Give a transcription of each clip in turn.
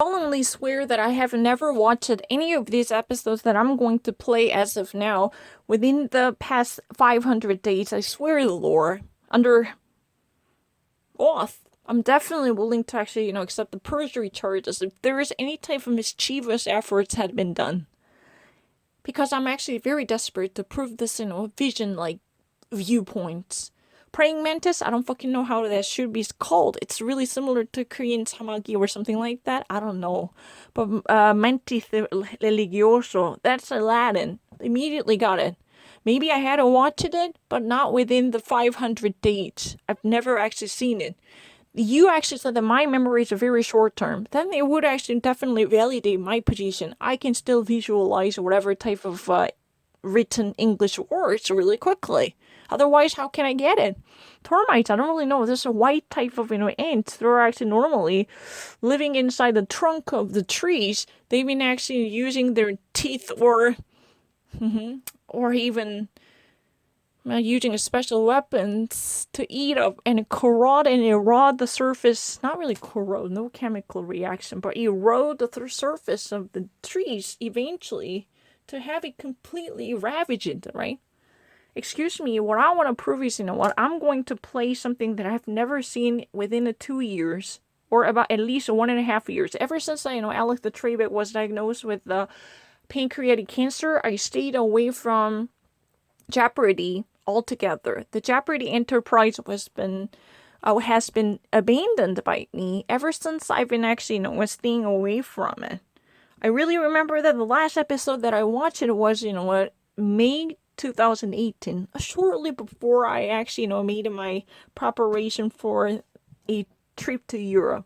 solemnly swear that I have never watched any of these episodes that I'm going to play as of now within the past 500 days. I swear to the Lord, under oath. I'm definitely willing to actually, accept the perjury charges if there is any type of mischievous efforts had been done. Because I'm actually very desperate to prove this in a vision like viewpoints. Praying mantis, I don't fucking know how that should be called. It's really similar to Korean samagi or something like that. I don't know. But mantis religioso, that's Latin. Immediately got it. Maybe I had to watch it, but not within the 500 days. I've never actually seen it. You actually said that my memories are very short term. Then it would actually definitely validate my position. I can still visualize whatever type of written English words really quickly. Otherwise, how can I get it? Termites, I don't really know. There's a white type of ants. They're actually normally living inside the trunk of the trees. They've been actually using their teeth or even using special weapons to eat up and corrode and erode the surface. Not really corrode, no chemical reaction, but erode the surface of the trees eventually to have it completely ravaged, right? Excuse me, what I want to prove is, what, I'm going to play something that I've never seen within the 2 years, or about at least 1.5 years. Ever since Alex the Trebek was diagnosed with the pancreatic cancer, I stayed away from Jeopardy altogether. The Jeopardy enterprise has been abandoned by me ever since I've been actually was staying away from it. I really remember that the last episode that I watched it was May 2018, shortly before I actually made my preparation for a trip to Europe.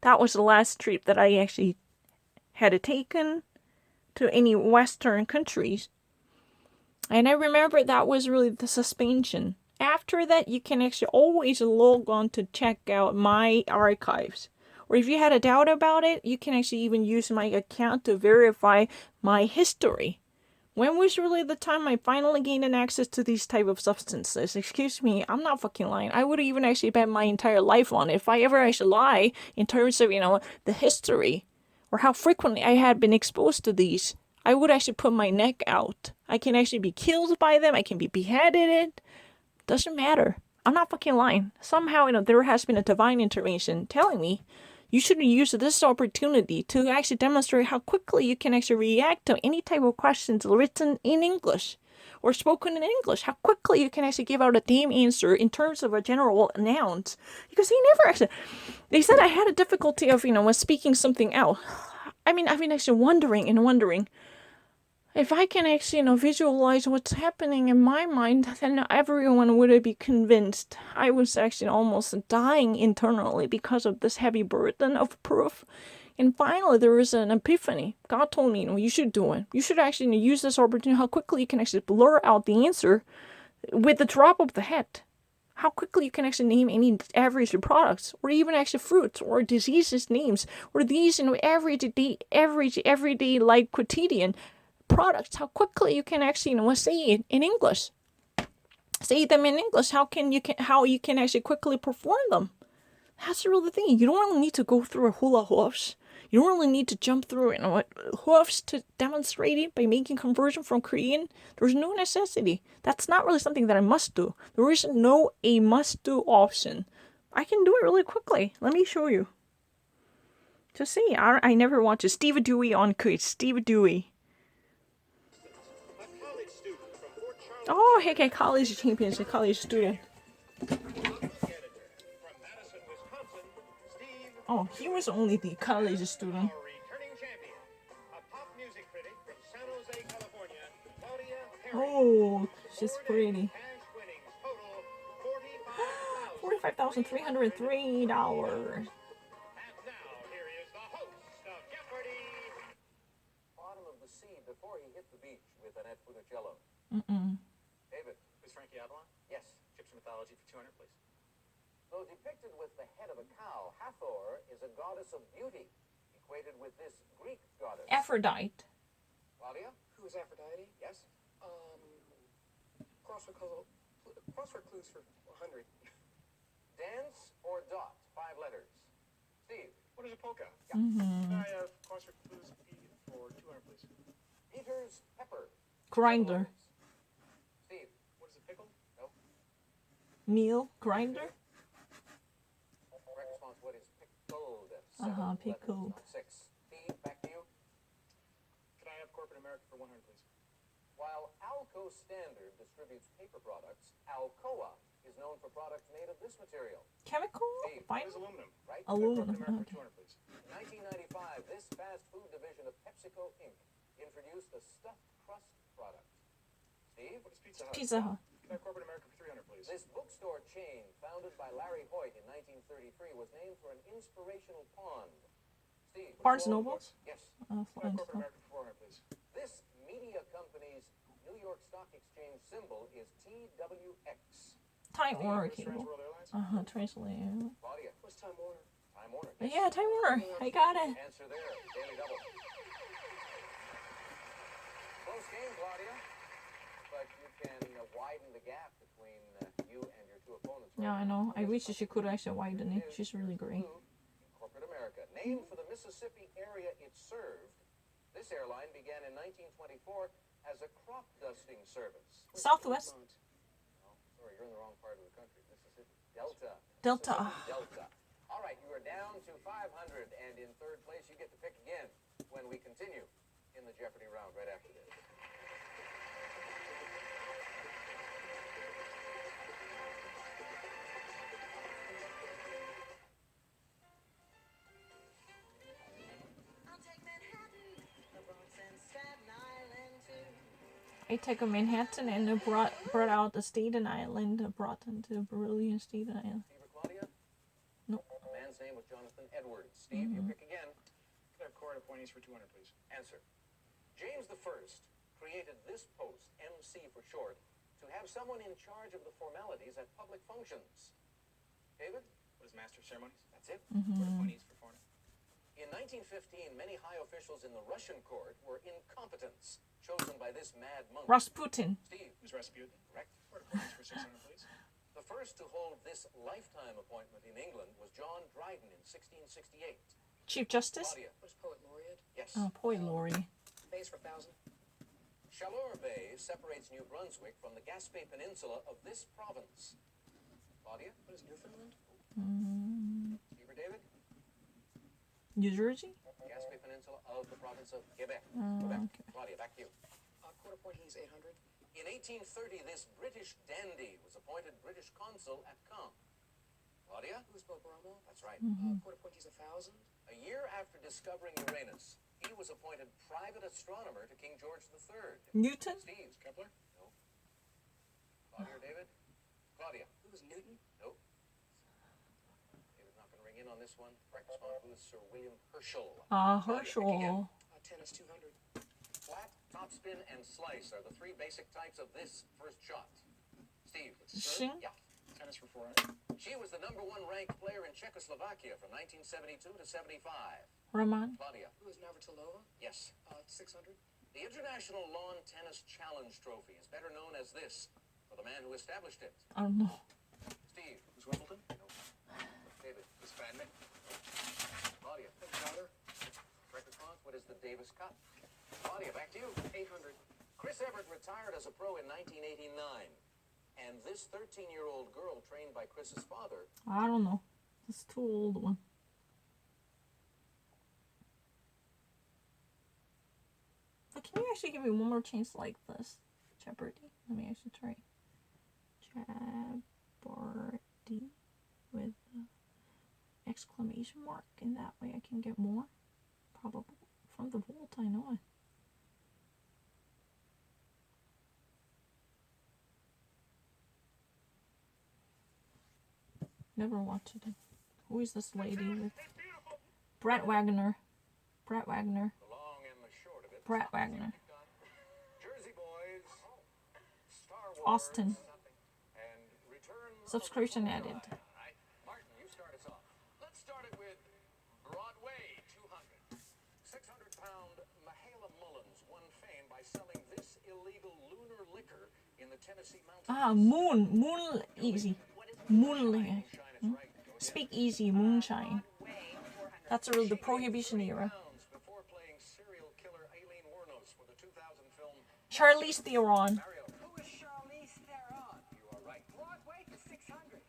That was the last trip that I actually had taken to any Western countries. And I remember that was really the suspension. After that, you can actually always log on to check out my archives. Or if you had a doubt about it, you can actually even use my account to verify my history. When was really the time I finally gained an access to these type of substances? Excuse me, I'm not fucking lying. I would even actually bet my entire life on it if I ever actually lie in terms of, the history or how frequently I had been exposed to these. I would actually put my neck out. I can actually be killed by them. I can be beheaded. Doesn't matter. I'm not fucking lying. Somehow, there has been a divine intervention telling me you should use this opportunity to actually demonstrate how quickly you can actually react to any type of questions written in English or spoken in English. How quickly you can actually give out a damn answer in terms of a general announce. Because they said I had a difficulty of, when speaking something out. I mean, I've been actually wondering if I can actually, visualize what's happening in my mind, then everyone would be convinced I was actually almost dying internally because of this heavy burden of proof. And finally, there was an epiphany. God told me, you should do it. You should actually use this opportunity, how quickly you can actually blur out the answer with the drop of the hat. How quickly you can actually name any average products, or even actually fruits, or diseases names, or these, everyday, like quotidian products, how quickly you can actually say it in English. Say them in English. How you can actually quickly perform them. That's the real thing. You don't really need to go through a hula hoofs. You don't really need to jump through hoofs to demonstrate it by making conversion from Korean. There's no necessity. That's not really something that I must do. There is no a must do option. I can do it really quickly. Let me show you. Just see. I never watched Steve Dewey on Quiz. Steve Dewey. Oh, heck, a college champion, a college student. Oh, he was only the college student. Oh, she's pretty. $45,303. Bottom of the sea before he hit the beach with Annette Funicello. David. Who's Frankie Avalon? Yes. Egyptian mythology for 200, please. Though depicted with the head of a cow, Hathor is a goddess of beauty, equated with this Greek goddess. Aphrodite. Claudia? Who is Aphrodite? Yes? Crossword clues for 100. Dance or dot? 5 letters. Steve. What is a polka? Mm-hmm. Can I have crossword clues P for 200, please? Peter's pepper. Grinder. Steve. What is a pickle? No. Meal grinder. Correct response. What is pickled? Pickled. 6. Steve, back to you. Can I have corporate America for 100, please? While Alco Standard distributes paper products, Alcoa is known for products made of this material. Chemical? Steve. What is Vinyl? aluminum? Right? Aluminum. Corporate America Okay. for 200, please. In 1995, this fast food division of PepsiCo Inc. introduced a stuffed crust product. Steve? What is Pizza Hut? Pizza Hut. Can I have corporate America for 300, please? This bookstore chain, founded by Larry Hoyt in 1933, was named for an inspirational pond. Steve? Barnes All Noble? books. Yes. Can I have Fine corporate stuff. America for 400, please? This media company's New York Stock Exchange symbol is TWX. Time Warner What is cable. Trans World Airlines? Translate. Claudia? What's Time Warner? Time Warner. Yes. Yeah, Time Warner. I got it. Answer there. Daily double. Close game, Claudia. But you can widen the gap between you and your two opponents. Yeah, I know. I wish she could actually widen it. She's really great. Corporate America. Named for the Mississippi area it served, this airline began in 1924 as a crop dusting service. Southwest. Oh, sorry, you're in the wrong part of the country. Mississippi. Delta. Delta. Mississippi Delta. All right, you are down to 500, and in third place, you get to pick again when we continue in the Jeopardy round right after this. I'll take Manhattan, the Bronx and Staten Island too. I take a Manhattan and brought out the Staten Island, brought into brilliant Staten Island. Steve or Claudia? No. The man's name was Jonathan Edwards. Steve, you pick again. Can I have court appointees for 200, please? Answer. James I created this post, MC for short, to have someone in charge of the formalities at public functions. David? What is Master of Ceremonies? That's it. Court appointees for 400. In 1915, many high officials in the Russian court were incompetents, chosen by this mad monk. Rasputin. Steve, Who's Rasputin? correct? Court appointees for 600, please. The first to hold this lifetime appointment in England was John Dryden in 1668. Chief Justice. Claudia? What is Poet Laureate? Yes. Poor Lori. Base for 1,000. Chaleur Bay separates New Brunswick from the Gaspé Peninsula of this province. Claudia? What is Newfoundland? Steve or David? New Jersey. Gaspé Peninsula of the province of Quebec. Oh, Quebec. okay. Claudia, back to you. Court appointees 800. In 1830, this British dandy was appointed British consul at Caen. Claudia? Who's Bo Bromo? That's right. Court appointees 1,000. A year after discovering Uranus, he was appointed private astronomer to King George III. Newton. Steve? Kepler? No. Claudia or David? Claudia? Who is Newton? No. David's not going to ring in on this one. Correct response was Sir William Herschel. Claudia, pick again. Herschel. Tennis 200. Flat, topspin, and slice are the three basic types of this first shot. Steve? Shing. Yeah. Tennis for 400. She was the #1 ranked player in Czechoslovakia from 1972 to 75. Roman. Claudia? Who is Navratilova? Yes. 600. The International Lawn Tennis Challenge Trophy is better known as this for the man who established it. I don't know. Steve? Who's Wimbledon? No. David? Who's Badminton? Claudia? Powder? Correct response? What is the Davis Cup? Claudia, back to you. 800. Chris Evert retired as a pro in 1989. And this 13-year-old girl trained by Chris's father, I don't know. It's too old one. But can you actually give me one more chance like this? Jeopardy. Let me actually try. Jeopardy with exclamation mark, and that way I can get more. Probably from the vault. I know it. Never watched it. Who is this lady with? Brett Wagner. Brett Wagner. the long and the short of it. Brett Wagner. Jersey Boys, Star Wars, Austin. and Return of the Subscription Jedi. added. All right, Martin, you start us off. Let's start it with Broadway 200. 600-pound Mahala Mullins won fame by selling this illegal lunar liquor in the Tennessee mountains. Moon easy. Moonlight. Shine its right. Go ahead. Speak easy, moonshine. Broadway 400. That's really the She gained Prohibition 30 era. pounds before playing serial killer Aileen Wuornos for the 2000 film Charlize Theron. Mario. Who is Charlize Theron? You are right. Broadway for 600.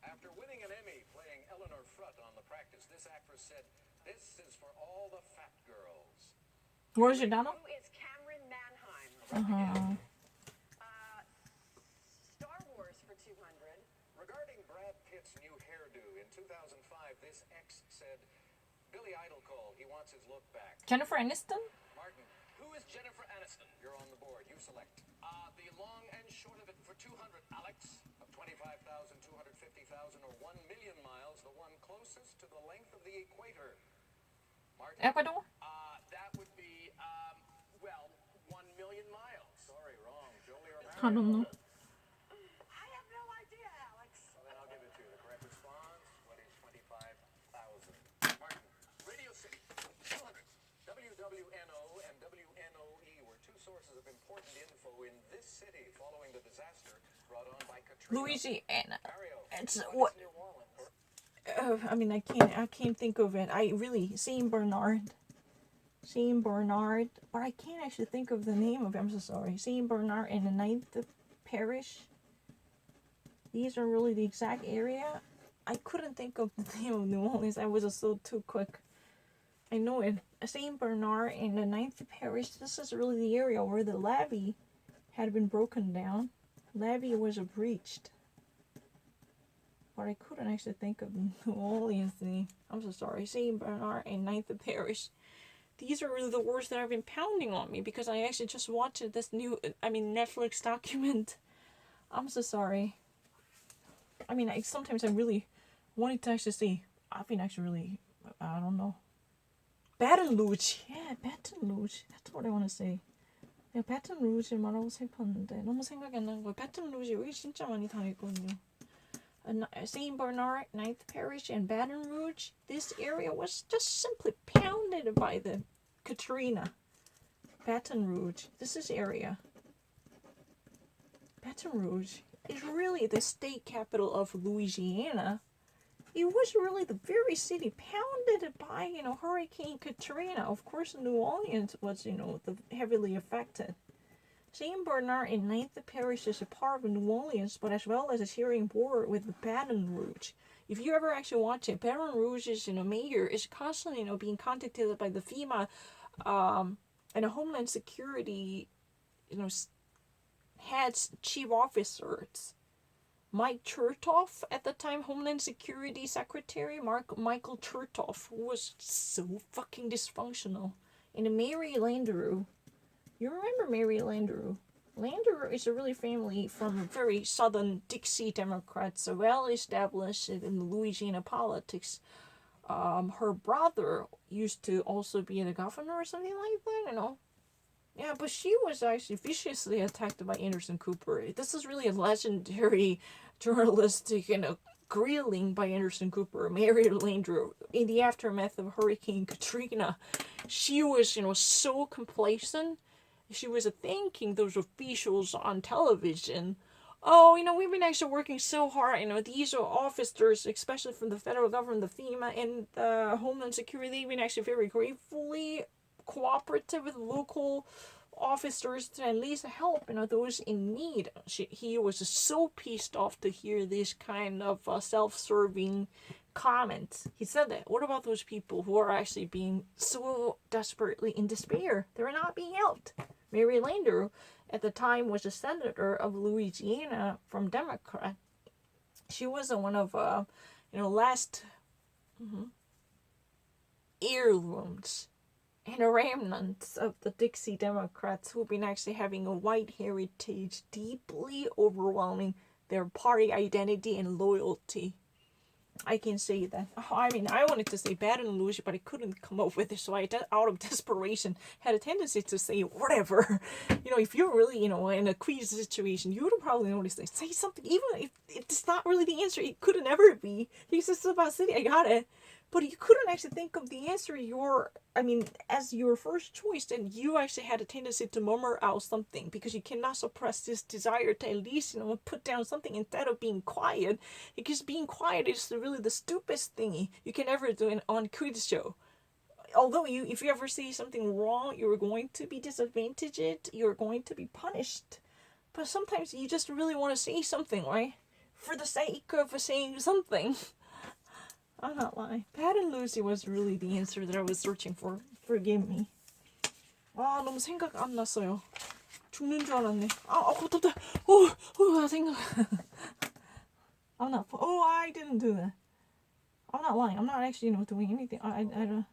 After winning an Emmy playing Eleanor Frutt on The Practice, this actress said, "This is for all the fat girls." Rosie O'Donnell. Who is Cameron Manheim? Star Wars for 200. Regarding Brad Pitt's new hairdo in 2005, this ex said, "Billy Idol called. He wants his look back." Jennifer Aniston. Martin, who is Jennifer Aniston? You're on the board. You select. The long and short of it for 200, Alex, of 25,000, 250,000, or 1 million miles, the one closest to the length of the equator. Martin, Ecuador. that would be, 1 million miles. Sorry, wrong. Jolie or I don't know. I have no idea, Alex. Well, then I'll give it to you. The correct response, what is 25,000? Martin, Radio City, 200. WWNO and WNOE were two sources of important info in this city following the disaster brought on by Katrina. Louisiana. Mario, It's what what? is New Orleans? I mean, I can't think of it. I really Saint Bernard, but I can't actually think of the name of it. I'm so sorry. Saint Bernard and the Ninth Parish. These are really the exact area. I couldn't think of the name of New Orleans. I was just so too quick. I know it. Saint Bernard and the Ninth Parish. This is really the area where the levee had been broken down. Levee was breached. But I couldn't actually think of New Orleans name. I'm so sorry. Saint Bernard and Ninth Parish. These are really the words that have been pounding on me because I actually just watched this Netflix document. I'm so sorry. I mean, sometimes I really wanted to actually say, I've been actually really, I don't know. Baton Rouge. Yeah, Baton Rouge. That's what I want to say. 내가 Baton Rouge 말하고 싶었는데 너무 생각이 안 나는 거예요. Baton Rouge 여기 진짜 많이 다녔거든요. Saint Bernard, Ninth Parish, and Baton Rouge. This area was just simply pounded by the Katrina. Baton Rouge. This is area. Baton Rouge is really the state capital of Louisiana. It was really the very city pounded by, Hurricane Katrina. Of course, New Orleans was, heavily affected. Saint Bernard and Ninth Parish is a part of New Orleans, but as well as a sharing border with Baton Rouge. If you ever actually watch it, Baton Rouge's, mayor is constantly, being contacted by the FEMA, and the Homeland Security, heads, chief officers. Mike Chertoff, at the time Homeland Security Secretary, Michael Chertoff, who was so fucking dysfunctional. And Mary Landrieu. You remember Mary Landrieu? Landrieu is a really family from very southern Dixie Democrats, well established in Louisiana politics. Her brother used to also be the governor or something like that, Yeah, but she was actually viciously attacked by Anderson Cooper. This is really a legendary journalistic, grilling by Anderson Cooper, Mary Landrieu, in the aftermath of Hurricane Katrina. She was, so complacent. She was thanking those officials on television. Oh, we've been actually working so hard. These are officers, especially from the federal government, the FEMA, and the Homeland Security. They've been actually very gratefully cooperative with local officers to at least help those in need. He was so pissed off to hear this kind of self-serving comments. He said that. What about those people who are actually being so desperately in despair? They're not being helped. Mary Landrieu at the time was a senator of Louisiana from Democrat. She was one of last heirlooms and remnants of the Dixie Democrats who've been actually having a white heritage deeply overwhelming their party identity and loyalty. I can say that. I wanted to say Baton Rouge, but I couldn't come up with it, so I, out of desperation, had a tendency to say whatever. If you're really, in a quiz situation, you would probably notice that. Say something, even if it's not really the answer, it could never be. You said something about city, I got it. but you couldn't actually think of the answer as your first choice, then you actually had a tendency to murmur out something because you cannot suppress this desire to at least, put down something instead of being quiet. Because being quiet is really the stupidest thing you can ever do on quiz show. Although if you ever say something wrong, you're going to be disadvantaged, you're going to be punished. But sometimes you just really want to say something, right? For the sake of saying something. I'm not lying. Pat and Lucy was really the answer that I was searching for. Forgive me. 아, 너무 생각 안 났어요. 죽는 줄 알았네. 답답해. 생각. I'm not. Oh, I didn't do that. I'm not lying. I'm not actually, doing anything. I don't. And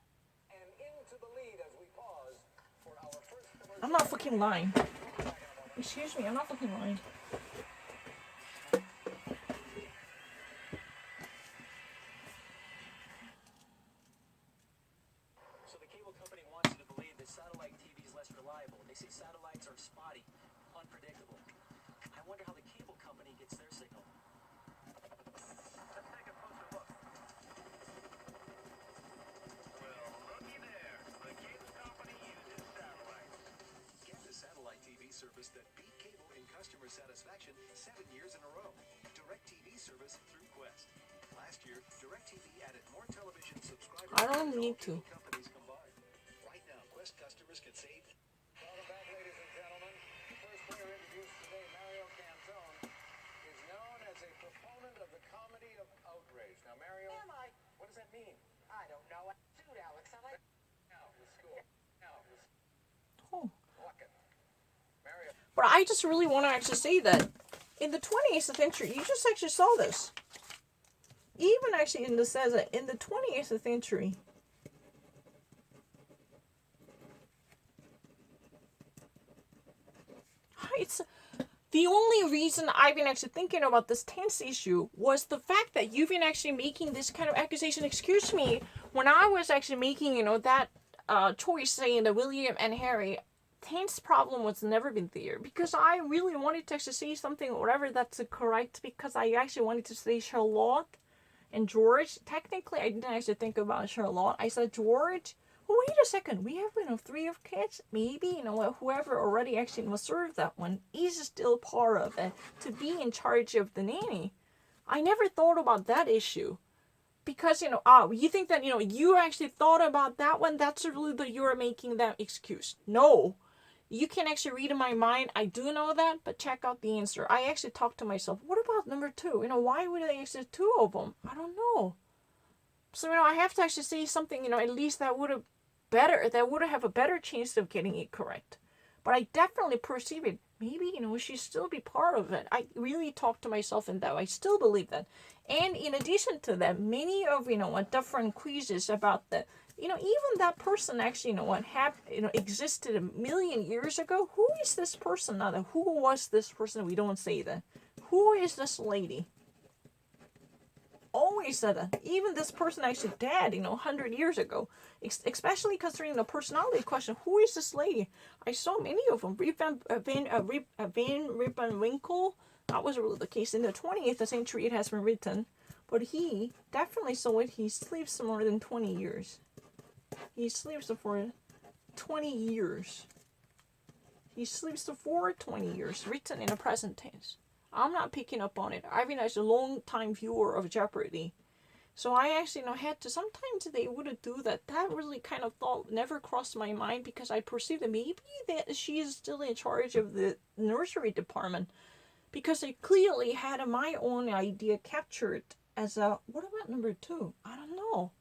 into the lead as we pause for our first commercial. I'm not fucking lying. Excuse me. I'm not fucking lying. So the cable company wants you to believe that satellite TV is less reliable. They say satellites are spotty, unpredictable. I wonder how the cable company gets their signal. Let's take a closer look. Well, looky there. The cable company uses satellites. Get the satellite TV service that beat cable in customer satisfaction 7 years in a row. DirecTV service through Quest. Last year, DirecTV added more television subscribers I don't than need all to. cable companies combined. Right now, Quest customers can save. Welcome back, ladies and gentlemen. The first player introduced today, Mario Cantone, is known as a proponent of the comedy of outrage. Now, Mario, Am I? what does that mean? I don't know. Shoot, Alex. I like. Now, the score. Now, the Oh. luck it. Mario. But I just really want to actually say that in the 20th century, you just actually saw this. Even actually says that in the 20th century, it's the only reason I've been actually thinking about this tense issue was the fact that you've been actually making this kind of accusation. Excuse me, when I was actually making, that choice saying that William and Harry, tense problem was never been there because I really wanted to actually say something, whatever that's correct, because I actually wanted to say Charlotte and George. Technically, I didn't actually think about Charlotte. I said George. Oh, wait a second. We have 3 of kids. Maybe whoever already actually served that one is still part of it to be in charge of the nanny. I never thought about that issue because you think that you actually thought about that one. That's really that you're making that excuse. No. You can actually read in my mind. I do know that, but check out the answer. I actually talked to myself. What about number 2? Why would they actually 2 of them? I don't know. So I have to actually say something. At least that would have a better chance of getting it correct. But I definitely perceive it. Maybe she'd still be part of it. I really talked to myself in that. I still believe that. And in addition to that, many of different quizzes about the. Even that person actually, existed a million years ago. Who is this person now? Who was this person? We don't say that. Who is this lady? Always said that. Even this person actually died, 100 years ago. Especially considering the personality question. Who is this lady? I saw many of them. Van Rippenwinkle. That was really the case. In the 20th century, it has been written. But he definitely saw it. He sleeps more than 20 years. He sleeps for 20 years. He sleeps for 20 years, written in the present tense. I'm not picking up on it. I've been a long time viewer of Jeopardy. So I actually had to, sometimes they wouldn't do that. That really kind of thought never crossed my mind because I perceived that maybe that she is still in charge of the nursery department. Because I clearly had my own idea captured as a, what about number 2? I don't know.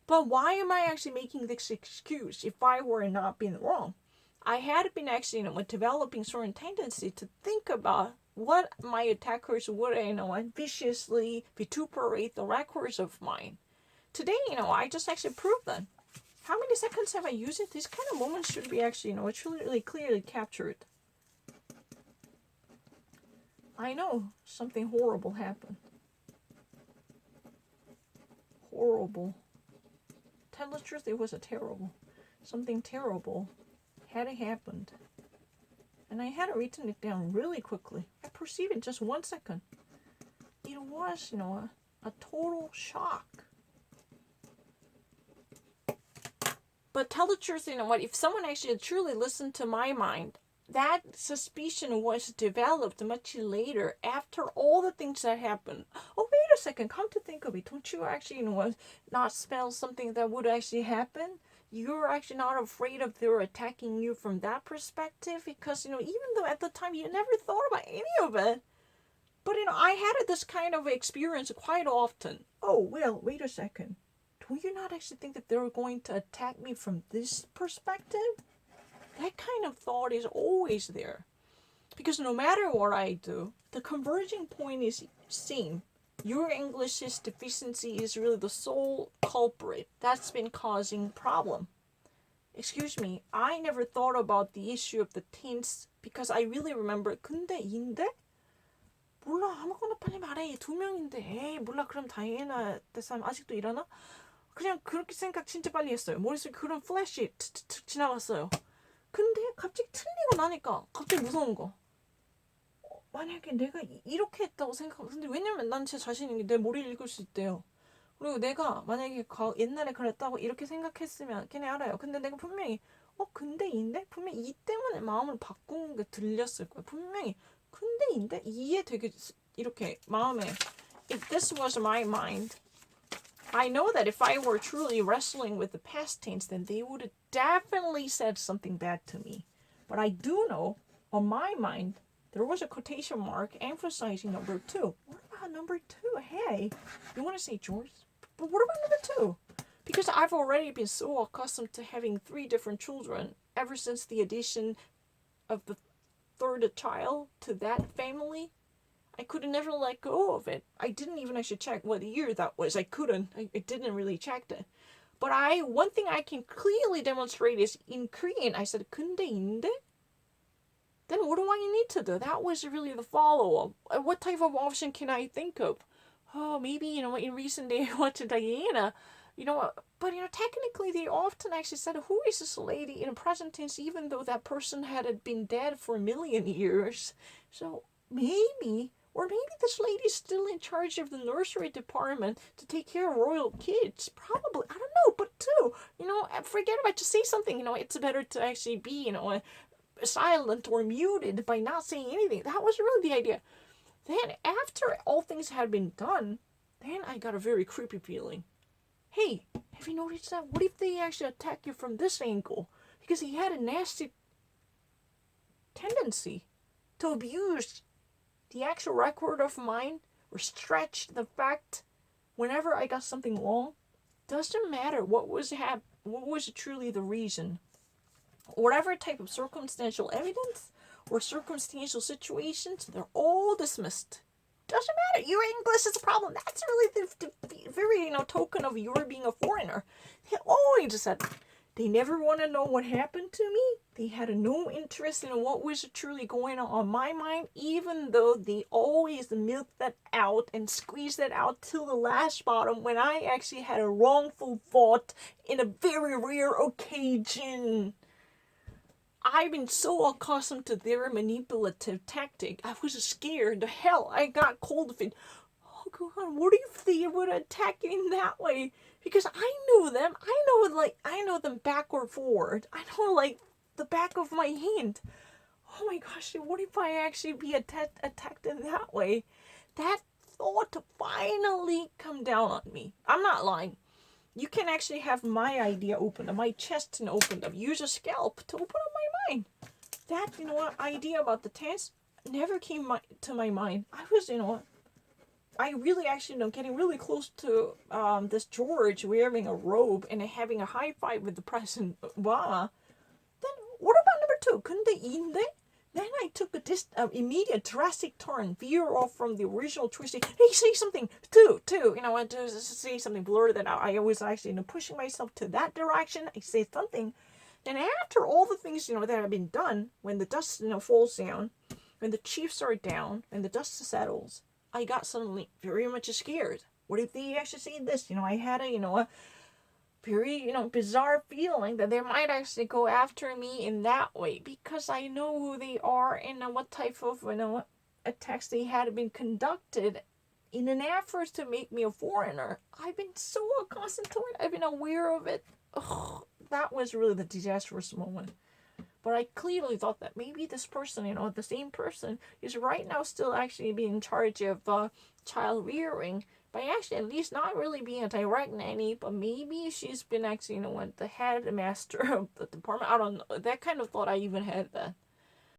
But why am I actually making this excuse if I were not being wrong? I had been actually, developing certain tendency to think about what my attackers would, viciously vituperate the records of mine. Today, I just actually proved that. How many seconds have I used it? These kind of moments should be actually, it's really clearly captured. I know something horrible happened. Horrible. Tell the truth, it was something terrible had happened. And I had written it down really quickly. I perceived it in just 1 second. It was, a total shock. But tell the truth, you know what? If someone actually truly listened to my mind, that suspicion was developed much later after all the things that happened. Oh, wait a second. Come to think of it, don't you actually, you know what, not smell something that would actually happen? You're actually not afraid of their attacking you from that perspective because, you know, even though at the time you never thought about any of it, but, you know, I had this kind of experience quite often. Oh, well, wait a second. Do you not actually think that they're going to attack me from this perspective? That kind of thought is always there. Because no matter what I do, the converging point is same. Your English's deficiency is really the sole culprit that's been causing problem. Excuse me, I never thought about the issue of the tense because I really remember 근데 인데? 몰라 아무거나 빨리 말해 2명인데 에이 몰라 그럼 다이애나 대사람 아직도 일하나? 그냥 그렇게 생각 진짜 빨리 했어요. 머릿속에 그런 플래시 지나갔어요. 근데 갑자기 틀리고 나니까 갑자기 무서운 거. 만약에 내가 이렇게 했다고 생각하면 근데 왜냐면 난 제 자신이 내 머리를 읽을 수 있대요. 그리고 내가 만약에 옛날에 그랬다고 이렇게 생각했으면 걔네 알아요. 근데 내가 분명히 근데인데? 분명히 이 때문에 마음을 바꾼 게 들렸을 거야. 분명히 근데인데? 이에 되게 이렇게 마음에 if this was my mind I know that if I were truly wrestling with the past tense, then they would have definitely said something bad to me. But I do know, on my mind, there was a quotation mark emphasizing number 2. What about number 2? Hey, you want to say George? But what about number 2? Because I've already been so accustomed to having 3 different children ever since the addition of the 3rd child to that family. I could never let go of it. I didn't even actually check what year that was. I couldn't. I didn't really check it. But one thing I can clearly demonstrate is in Korean, I said, 근데인데? Then what do I need to do? That was really the follow-up. What type of option can I think of? Oh, maybe, you know, in recent days I went to Diana. You know, but, you know, technically they often actually said, who is this lady in a present tense, even though that person had been dead for a million years. So maybe... Or maybe this lady's still in charge of the nursery department to take care of royal kids. Probably. I don't know. But too, you know, forget about to say something. You know, it's better to actually be, you know, silent or muted by not saying anything. That was really the idea. Then after all things had been done, then I got a very creepy feeling. Hey, have you noticed that? What if they actually attack you from this angle? Because he had a nasty tendency to abuse the actual record of mine or stretch the fact whenever I got something wrong. Doesn't matter what was truly the reason. Whatever type of circumstantial evidence or circumstantial situations, they're all dismissed. Doesn't matter. Your English is a problem. That's really the very, you know, token of your being a foreigner. They always said they never want to know what happened to me. They had no interest in what was truly going on my mind, even though they always milked that out and squeezed it out till the last bottom when I actually had a wrongful thought in a very rare occasion. I've been so accustomed to their manipulative tactic. I was scared to hell. I got cold feet. Oh God, what if they would attack in that way? Because I knew them. I know them back or forward. I know like the back of my hand. Oh my gosh, what if I actually be attacked in that way? That thought finally come down on me. I'm not lying. You can actually have my idea opened up, my chest and opened up. Use a scalp to open up my mind. That, you know what, idea about the tense never came to my mind. I was, you know, I really actually, you know, getting really close to this George wearing a robe and having a high five with the President Obama. Then what about number 2? 근데인데? Then I took a immediate drastic turn, veer off from the original choice. Hey, say something. Two. You know, I just say something blurred that I was actually, you know, pushing myself to that direction. I say something. Then after all the things, you know, that have been done, when the dust, you know, falls down, when the chiefs are down, and the dust settles, I got suddenly very much scared. What if they actually say this? You know, I had a very, you know, bizarre feeling that they might actually go after me in that way because I know who they are and what type of, you know, attacks they had been conducted in an effort to make me a foreigner. I've been so accustomed to it. I've been aware of it. Ugh, that was really the disastrous moment. But I clearly thought that maybe this person, the same person, is right now still actually being in charge of child rearing, by actually at least not really being a direct nanny, but maybe she's been actually, the headmaster of the department. I don't know. That kind of thought I even had that.